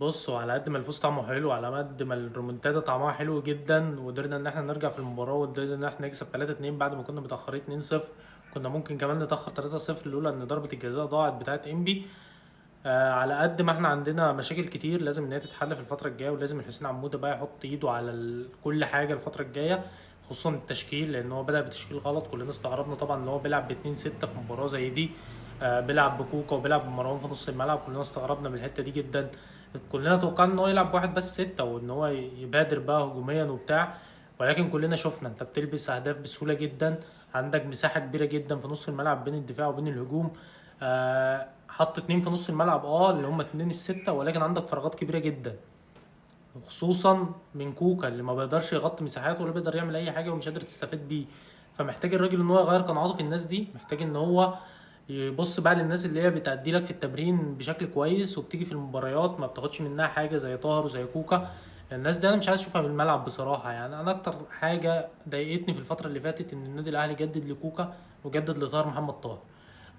بص، هو على قد ما الفوز طعمه حلو، على قد ما الرومنتادا طعمها حلو جدا، وقدرنا ان احنا نرجع في المباراه وقدرنا ان احنا نكسب 3-2 بعد ما كنا متاخرين 2-0. كنا ممكن كمان نتاخر 3-0 لولا ان ضربه الجزاء ضاعت بتاعه انبي. على قد ما احنا عندنا مشاكل كتير لازم ان هي تتحل في الفتره الجايه، ولازم الحسين عموده بقى يحط ايده على كل حاجه الفتره الجايه، خصوصا التشكيل، لان هو بدأ بتشكيل غلط. كلنا استغربنا طبعا ان هو بيلعب ب 2-6 في مباراه زي دي. بيلعب بكوكا وبيلعب بمروان في نص الملعب، كلنا استغربنا من الحته دي جدا. كلنا توقعنا ان هو يلعب بواحد بس 6 وان هو يبادر بقى هجوميا وبتاع. ولكن كلنا شفنا انت بتلبس اهداف بسهوله جدا، عندك مساحه كبيره جدا في نص الملعب بين الدفاع وبين الهجوم. حط اتنين في نص الملعب، اللي هم اتنين الستة، ولكن عندك فراغات كبيرة جدا، خصوصا من كوكا اللي ما بيقدرش يغطي مساحات ولا بيقدر يعمل اي حاجة ومش قادر تستفاد بيه. فمحتاج الراجل ان هو يغير قناعاته في الناس دي، محتاج ان هو يبص بقى للناس اللي هي بتأدي لك في التمرين بشكل كويس وبتيجي في المباريات ما بتاخدش منها حاجة، زي طاهر وزي كوكا. الناس دي انا مش عايز اشوفها في الملعب بصراحة. يعني انا اكتر حاجة ضايقتني في الفترة اللي فاتت ان النادي الاهلي جدد لكوكا وجدد لطاهر محمد طاهر.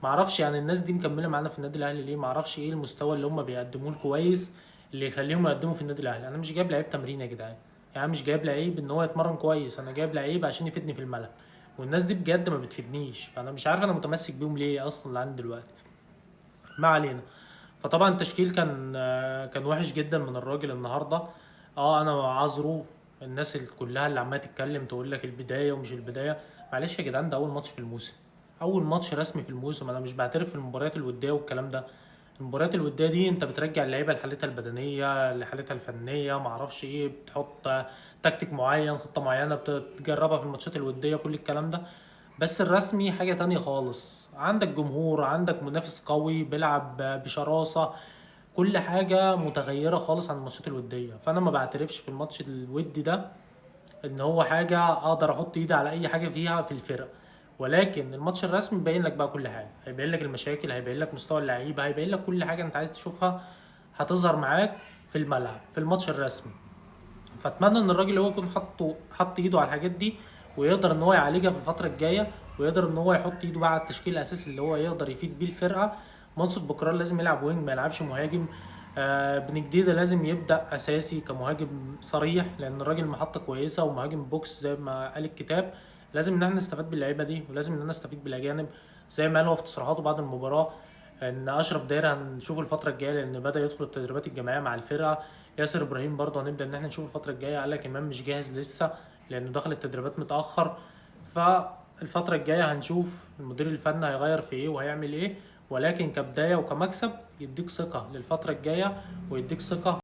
معرفش يعني الناس دي مكمله معانا في النادي الاهلي ليه؟ معرفش ايه المستوى اللي هم بيقدموه الكويس اللي يخليهم يقدموا في النادي الاهلي. انا مش جايب لعيب تمرين يا جدعان، يعني مش جايب لعيب ان هو يتمرن كويس، انا جايب لعيب عشان يفيدني في الملعب. والناس دي بجد ما بتفيدنيش، فانا مش عارف انا متمسك بيهم ليه اصلا لعند دلوقتي. ما علينا. فطبعا التشكيل كان وحش جدا من الراجل النهارده. انا عذره. الناس كلها اللي عماله تتكلم تقول لك البدايه ومش البدايه، معلش يا جدعان، ده اول ماتش في الموسم، اول ماتش رسمي في الموسم. انا مش بعترف في المباريات الوديه والكلام ده. المباريات الوديه دي انت بترجع اللعيبه لحالتها البدنيه لحالتها الفنيه، معرفش ايه، بتحط تكتيك معين، خطه معينه بتجربها في الماتشات الوديه، كل الكلام ده. بس الرسمي حاجة تانية خالص، عندك جمهور، عندك منافس قوي بيلعب بشراسة، كل حاجة متغيرة خالص عن الماتشات الودية. فأنا ما بعترفش في الماتش الودي ده إن هو حاجة أقدر أحط إيدي على أي حاجة فيها في الفرق. ولكن الماتش الرسمي بيبين لك بقى كل حاجة، هيبين لك المشاكل، هيبين لك مستوى اللعيبة، هيبين لك كل حاجة أنت عايز تشوفها هتظهر معاك في الملعب في الماتش الرسمي. فاتمنى ان الراجل هو يكون حط ايده على الحاجات دي، ويقدر ان هو يعالجها في الفتره الجايه، ويقدر ان هو يحط ايده بقى على التشكيل الاساسي اللي هو يقدر يفيد بيه الفرقه. منصف بكرار لازم يلعب وينج، ما يلعبش مهاجم. بن جديده لازم يبدا اساسي كمهاجم صريح، لان الراجل محطه كويسه ومهاجم بوكس زي ما قال الكتاب. لازم ان احنا نستفاد باللعيبه دي، ولازم ان احنا نستفيد بالاجانب، زي ما قال هو في تصريحاته بعد المباراه ان اشرف داير هنشوفه الفتره الجايه لان بدا يدخل التدريبات الجماعيه مع الفرقه. ياسر ابراهيم برضه هنبدا ان احنا نشوفه الفتره الجايه، قال لك امام مش جاهز لسه لانه دخل التدريبات متاخر. فالفتره الجايه هنشوف المدير الفني هيغير في ايه وهيعمل ايه، ولكن كبدايه وكمكسب يديك ثقه للفتره الجايه، ويديك ثقه